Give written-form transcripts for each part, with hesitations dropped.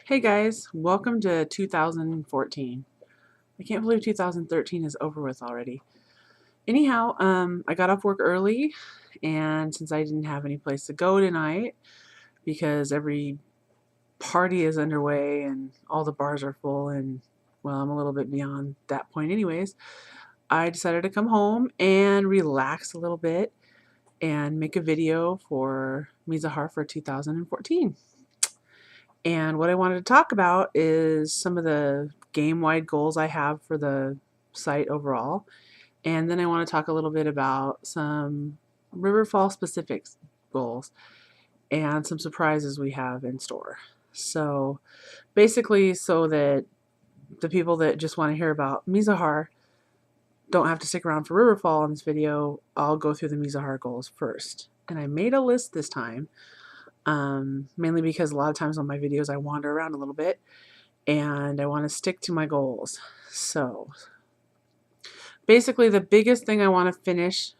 Hey guys, welcome to 2014. I can't believe 2013 is over with already. Anyhow, I got off work early, and since I didn't have any place to go tonight because every party is underway and all the bars are full, and well, I'm a little bit beyond that point anyways, I decided to come home and relax a little bit and make a video for Mizahar for 2014. And what I wanted to talk about is some of the game-wide goals I have for the site overall. And then I want to talk a little bit about some Riverfall specific goals and some surprises we have in store. So basically, so that the people that just want to hear about Mizahar don't have to stick around for Riverfall in this video, I'll go through the Mizahar goals first. And I made a list this time, mainly because a lot of times on my videos I wander around a little bit and I want to stick to my goals. So basically the biggest thing I want to finish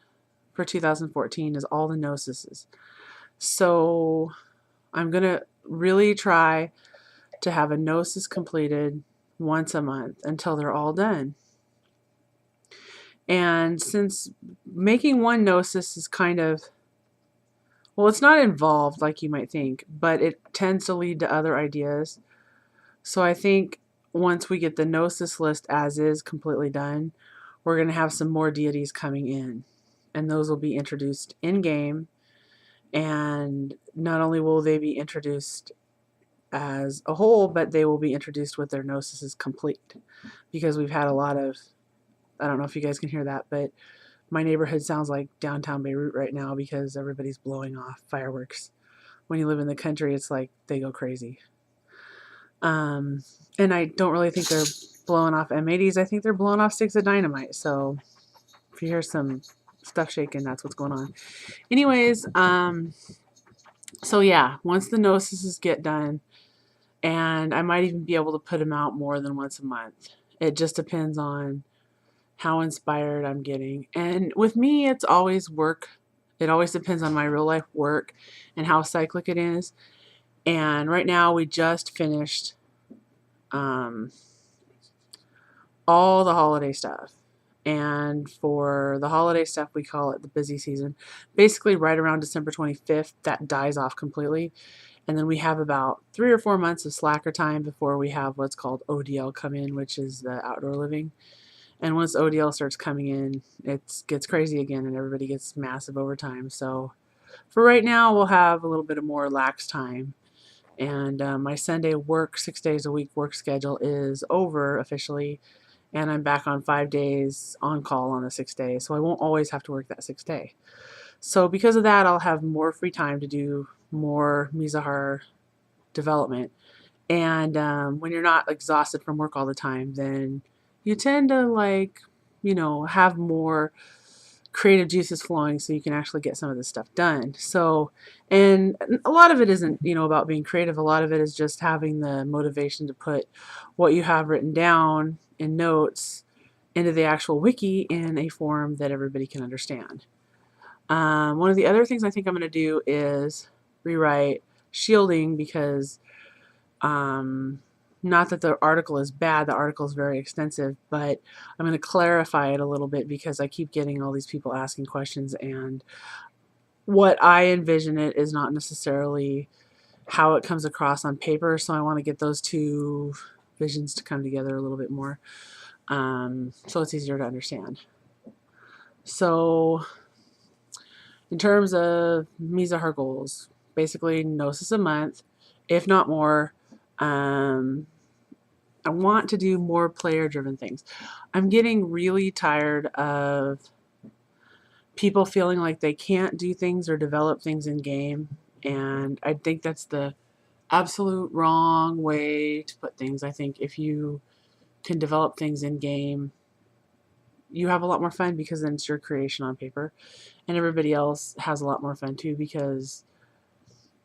for 2014 is all the gnosis. So I'm going to really try to have a gnosis completed once a month until they're all done. And since making one gnosis is kind of, well, it's not involved like you might think, but it tends to lead to other ideas. So I think once we get the gnosis list as is completely done, we're going to have some more deities coming in. And those will be introduced in-game. And not only will they be introduced as a whole, but they will be introduced with their gnosis complete. Because we've had a lot of, I don't know if you guys can hear that, but my neighborhood sounds like downtown Beirut right now because everybody's blowing off fireworks. When you live in the country, it's like they go crazy. And I don't really think they're blowing off M80s. I think they're blowing off sticks of dynamite. So if you hear some stuff shaking, that's what's going on. Anyways, so yeah, once the gnosis get done, and I might even be able to put them out more than once a month. It just depends on how inspired I'm getting. And with me, it's always work. It always depends on my real life work and how cyclic it is. And right now we just finished all the holiday stuff. And for the holiday stuff, we call it the busy season. Basically, right around December 25th, that dies off completely. And then we have about 3 or 4 months of slacker time before we have what's called ODL come in, which is the outdoor living. And once ODL starts coming in, it gets crazy again and everybody gets massive overtime. So for right now, we'll have a little bit of more lax time. And my Sunday work, 6 days a week work schedule is over officially. And I'm back on 5 days on call on the 6th day. So I won't always have to work that 6th day. So because of that, I'll have more free time to do more Mizahar development. And when you're not exhausted from work all the time, then you tend to have more creative juices flowing so you can actually get some of this stuff done. So, and a lot of it isn't, about being creative. A lot of it is just having the motivation to put what you have written down in notes into the actual wiki in a form that everybody can understand. One of the other things I think I'm going to do is rewrite shielding because not that the article is bad, the article is very extensive, but I'm going to clarify it a little bit because I keep getting all these people asking questions, and what I envision it is not necessarily how it comes across on paper, so I want to get those two visions to come together a little bit more, so it's easier to understand. So in terms of Mizahar goals, basically gnosis a month, if not more. I want to do more player-driven things. I'm getting really tired of people feeling like they can't do things or develop things in game, and I think that's the absolute wrong way to put things. I think if you can develop things in game, you have a lot more fun because then it's your creation on paper, and everybody else has a lot more fun too because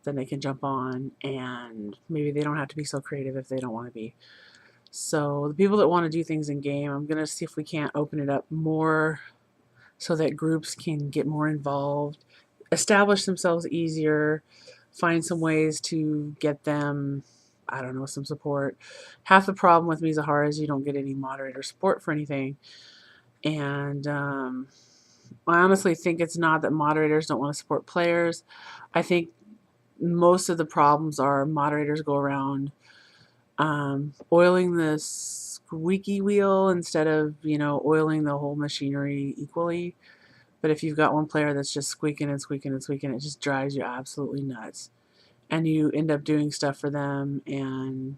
then they can jump on and maybe they don't have to be so creative if they don't want to be. So the people that want to do things in game, I'm going to see if we can't open it up more so that groups can get more involved, establish themselves easier, find some ways to get them I don't know, some support. Half the problem with Mizahar is you don't get any moderator support for anything. And I honestly think it's not that moderators don't want to support players. I think most of the problems are moderators go around oiling the squeaky wheel instead of, oiling the whole machinery equally. But if you've got one player that's just squeaking and squeaking and squeaking, it just drives you absolutely nuts. And you end up doing stuff for them, and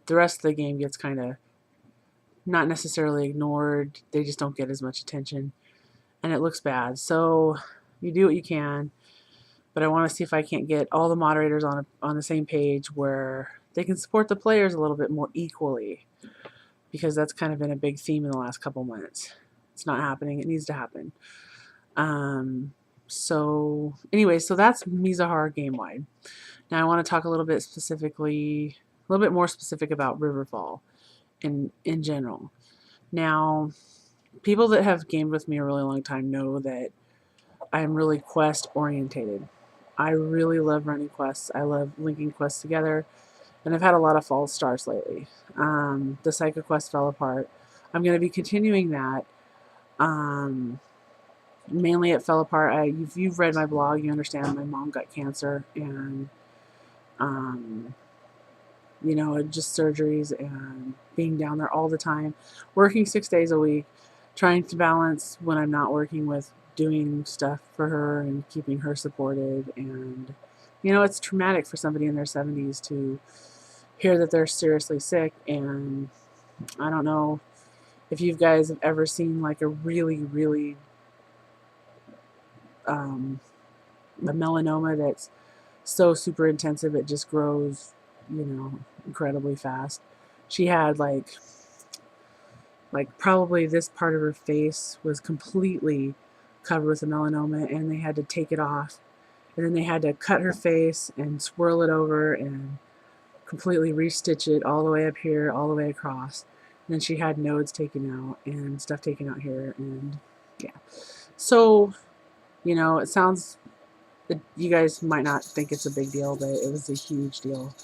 the rest of the game gets kind of not necessarily ignored. They just don't get as much attention, and it looks bad. So you do what you can, but I want to see if I can't get all the moderators on the same page where they can support the players a little bit more equally, because that's kind of been a big theme in the last couple months. It's not happening. It needs to happen. So anyway, so that's Mizahar game wide. Now I want to talk a little bit more specific about Riverfall in general. Now, people that have gamed with me a really long time know that I'm really quest orientated. I really love running quests. I love linking quests together, and I've had a lot of false starts lately. The Psycho quest fell apart. I'm going to be continuing that. Mainly it fell apart. If you've read my blog, you understand my mom got cancer, and just surgeries and being down there all the time, working 6 days a week, trying to balance when I'm not working with doing stuff for her and keeping her supported. And it's traumatic for somebody in their 70s to hear that they're seriously sick. And I don't know if you guys have ever seen like a really, really a melanoma that's so super intensive it just grows, incredibly fast. She had like probably this part of her face was completely covered with a melanoma, and they had to take it off, and then they had to cut her face and swirl it over and completely restitch it all the way up here, all the way across. And then she had nodes taken out and stuff taken out here, and yeah. So, it sounds, you guys might not think it's a big deal, but it was a huge deal.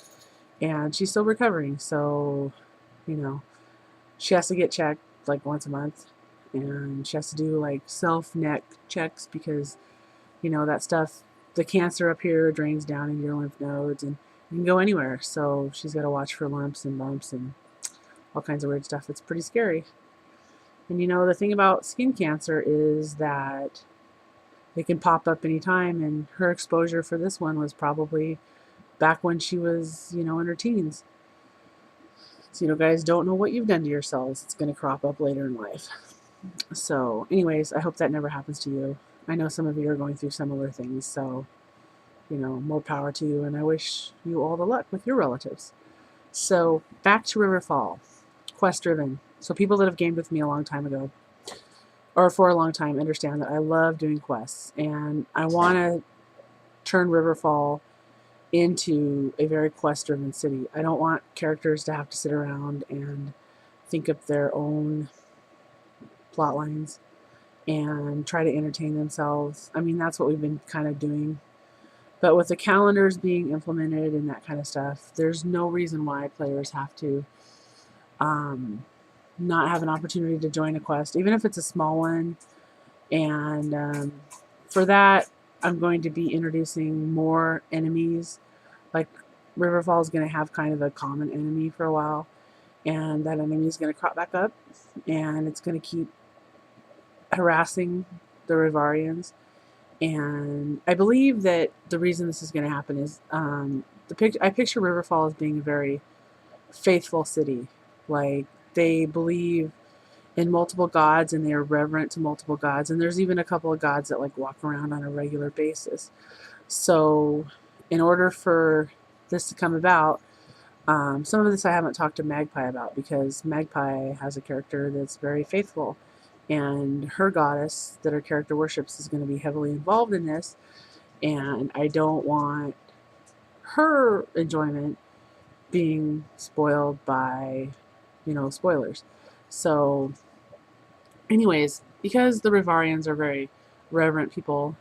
And she's still recovering, so, she has to get checked like once a month, and she has to do like self-neck checks because, that stuff, the cancer up here drains down in your lymph nodes, and you can go anywhere. So she's got to watch for lumps and bumps and all kinds of weird stuff. It's pretty scary. And the thing about skin cancer is that it can pop up anytime, and her exposure for this one was probably back when she was, in her teens. So, guys, don't know what you've done to yourselves. It's going to crop up later in life. So, anyways, I hope that never happens to you. I know some of you are going through similar things, so, more power to you, and I wish you all the luck with your relatives. So, back to Riverfall. Quest-driven. So, people that have gamed with me a long time ago, or for a long time, understand that I love doing quests, and I want to turn Riverfall into a very quest-driven city. I don't want characters to have to sit around and think up their own plot lines and try to entertain themselves. I mean, that's what we've been kind of doing. But with the calendars being implemented and that kind of stuff, there's no reason why players have to not have an opportunity to join a quest, even if it's a small one. And for that, I'm going to be introducing more enemies. Like, Riverfall is going to have kind of a common enemy for a while, and that enemy is going to crop back up, and it's going to keep harassing the Rivarians. And I believe that the reason this is going to happen is I picture Riverfall as being a very faithful city. Like, they believe in multiple gods, and they are reverent to multiple gods, and there's even a couple of gods that like walk around on a regular basis. So in order for this to come about, some of this I haven't talked to Magpie about, because Magpie has a character that's very faithful, and her goddess that her character worships is going to be heavily involved in this, and I don't want her enjoyment being spoiled by, spoilers. So anyways, because the Rivarians are very reverent people,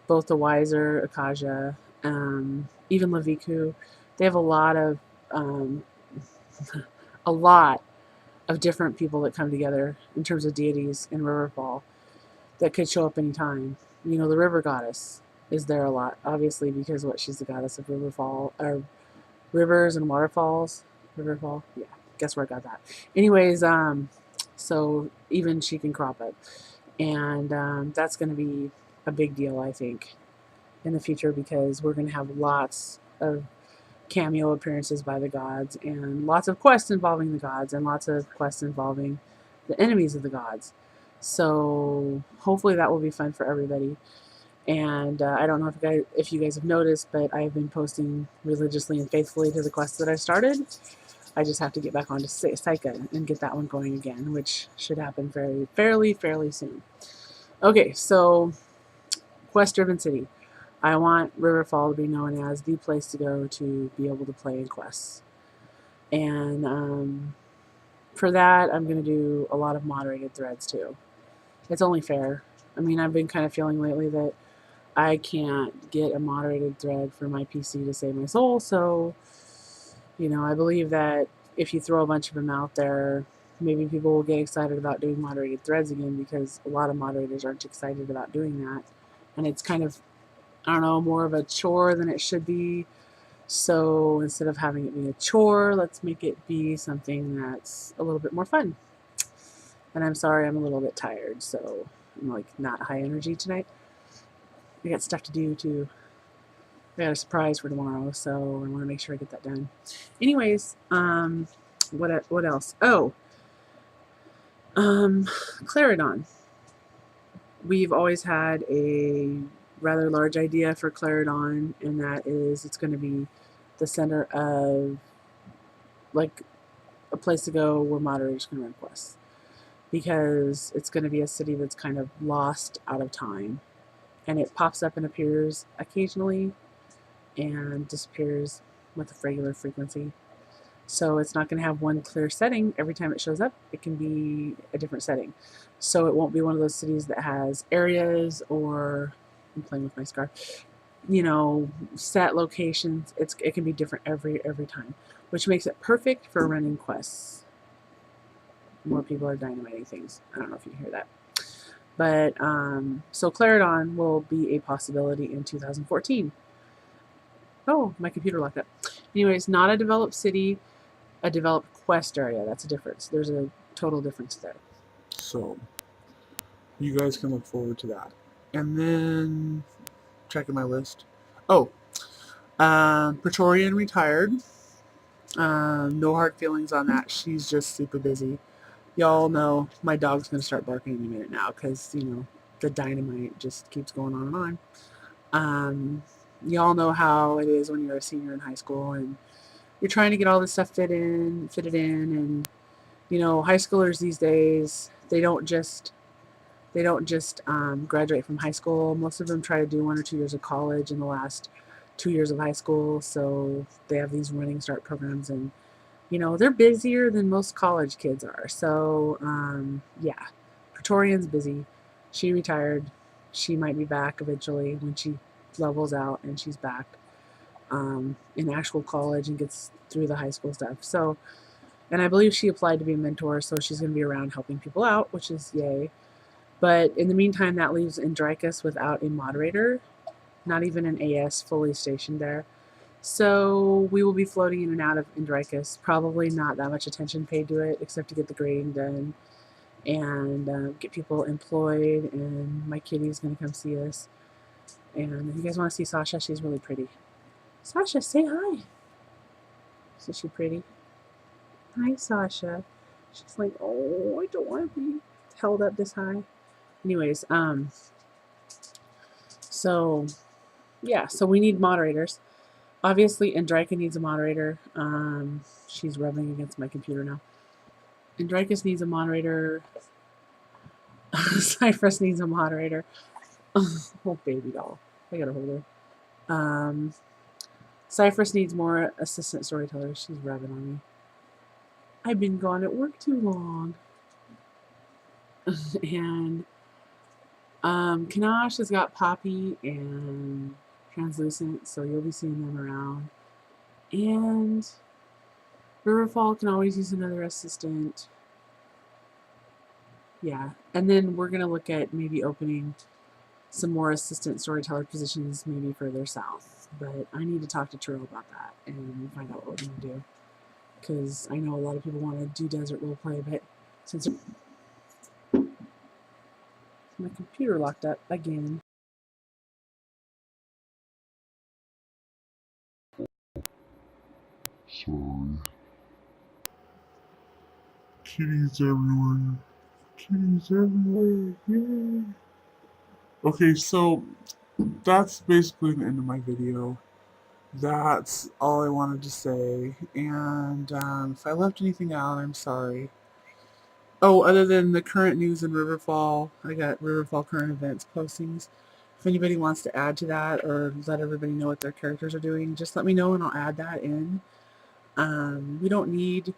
both the Wiser, Akaja, even Leviku, they have a lot of um, a lot of different people that come together in terms of deities in Riverfall that could show up anytime. You know, the river goddess is there a lot, obviously, because what, she's the goddess of Riverfall, or rivers and waterfalls. Riverfall, yeah. Guess where I got that. Anyways, so even she can crop up, and that's going to be a big deal, I think, in the future, because we're going to have lots of cameo appearances by the gods, and lots of quests involving the gods, and lots of quests involving the enemies of the gods. So hopefully that will be fun for everybody. And I don't know if you guys have noticed, but I've been posting religiously and faithfully to the quests that I started. I just have to get back onto Psycha and get that one going again, which should happen fairly soon. Okay, so quest-driven city. I want Riverfall to be known as the place to go to be able to play in quests. And for that, I'm going to do a lot of moderated threads too. It's only fair. I mean, I've been kind of feeling lately that I can't get a moderated thread for my PC to save my soul, so, you know, I believe that if you throw a bunch of them out there, maybe people will get excited about doing moderated threads again, because a lot of moderators aren't excited about doing that. And it's kind of, I don't know, more of a chore than it should be. So instead of having it be a chore, let's make it be something that's a little bit more fun. And I'm sorry, I'm a little bit tired, so I'm like not high energy tonight. I got stuff to do too. I got a surprise for tomorrow, so I want to make sure I get that done. Anyways, what else? Oh, Claridon. We've always had a rather large idea for Claridon, and that is it's going to be the center of, like, a place to go where moderators can run quests, because it's going to be a city that's kind of lost out of time, and it pops up and appears occasionally and disappears with a regular frequency. So it's not going to have one clear setting every time it shows up. It can be a different setting. So it won't be one of those cities that has areas, or, I'm playing with my scarf, you know, set locations. It can be different every time, which makes it perfect for running quests. More people are dynamiting things. I don't know if you hear that. But so Claridon will be a possibility in 2014. Oh, my computer locked up. Anyways, not a developed city, a developed quest area. That's a difference. There's a total difference there. So, you guys can look forward to that. And then, checking my list. Oh, Praetorian retired. No hard feelings on that. She's just super busy. Y'all know my dog's going to start barking any minute now, because, you know, the dynamite just keeps going on and on. Y'all know how it is when you're a senior in high school and you're trying to get all this stuff fitted in, and, you know, high schoolers these days, they don't just graduate from high school. Most of them try to do 1 or 2 years of college in the last 2 years of high school, so they have these running start programs, and, you know, they're busier than most college kids are. So yeah, Praetorian's busy. She retired. She might be back eventually when she levels out and she's back in actual college and gets through the high school stuff. So, and I believe she applied to be a mentor, so she's going to be around helping people out, which is yay. But in the meantime, that leaves Andricus without a moderator, not even an AS fully stationed there. So we will be floating in and out of Andricus. Probably not that much attention paid to it, except to get the grading done and get people employed. And my kitty's going to come see us. And if you guys want to see Sasha, she's really pretty. Sasha, say hi. Is she pretty? Hi, Sasha. She's like, oh, I don't want to be held up this high. Anyways, so yeah, so we need moderators. Obviously, Andrika needs a moderator. She's rubbing against my computer now. Andricus needs a moderator. Cypress needs a moderator. Oh, baby doll. I gotta hold her. Cypress needs more assistant storytellers. She's rubbing on me. I've been gone at work too long. And Kanash has got Poppy and Translucent, so you'll be seeing them around. And Riverfall can always use another assistant. Yeah, and then we're gonna look at maybe opening some more assistant storyteller positions maybe further south. But I need to talk to Turo about that and find out what we're gonna do. Because I know a lot of people want to do desert roleplay, but since my computer locked up again. Sorry. Kitties everywhere. Kitties everywhere. Yay. Okay, so that's basically the end of my video. That's all I wanted to say. And if I left anything out, I'm sorry. Oh, other than the current news in Riverfall, I got Riverfall current events postings. If anybody wants to add to that or let everybody know what their characters are doing, just let me know and I'll add that in. We don't need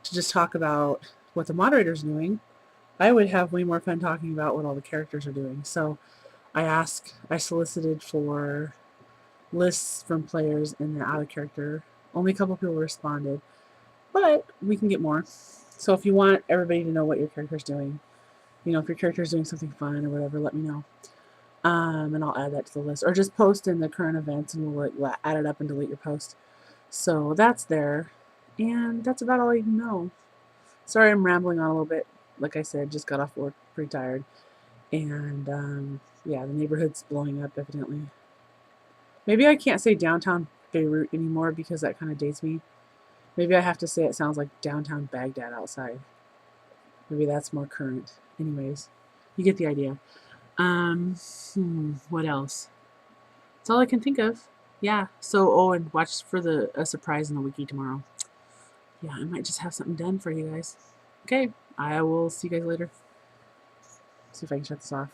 to just talk about what the moderator's doing. I would have way more fun talking about what all the characters are doing. So I solicited for lists from players in the out of character. Only a couple people responded, but we can get more. So if you want everybody to know what your character's doing, if your character's doing something fun or whatever, let me know. And I'll add that to the list. Or just post in the current events and we'll add it up and delete your post. So that's there. And that's about all you know. Sorry I'm rambling on a little bit. Like I said, just got off work, pretty tired. And yeah, the neighborhood's blowing up, evidently. Maybe I can't say downtown Beirut anymore because that kind of dates me. Maybe I have to say it sounds like downtown Baghdad outside. Maybe that's more current. Anyways, you get the idea. What else? That's all I can think of. Yeah. So, and watch for a surprise in the wiki tomorrow. Yeah, I might just have something done for you guys. Okay, I will see you guys later. See if I can shut this off.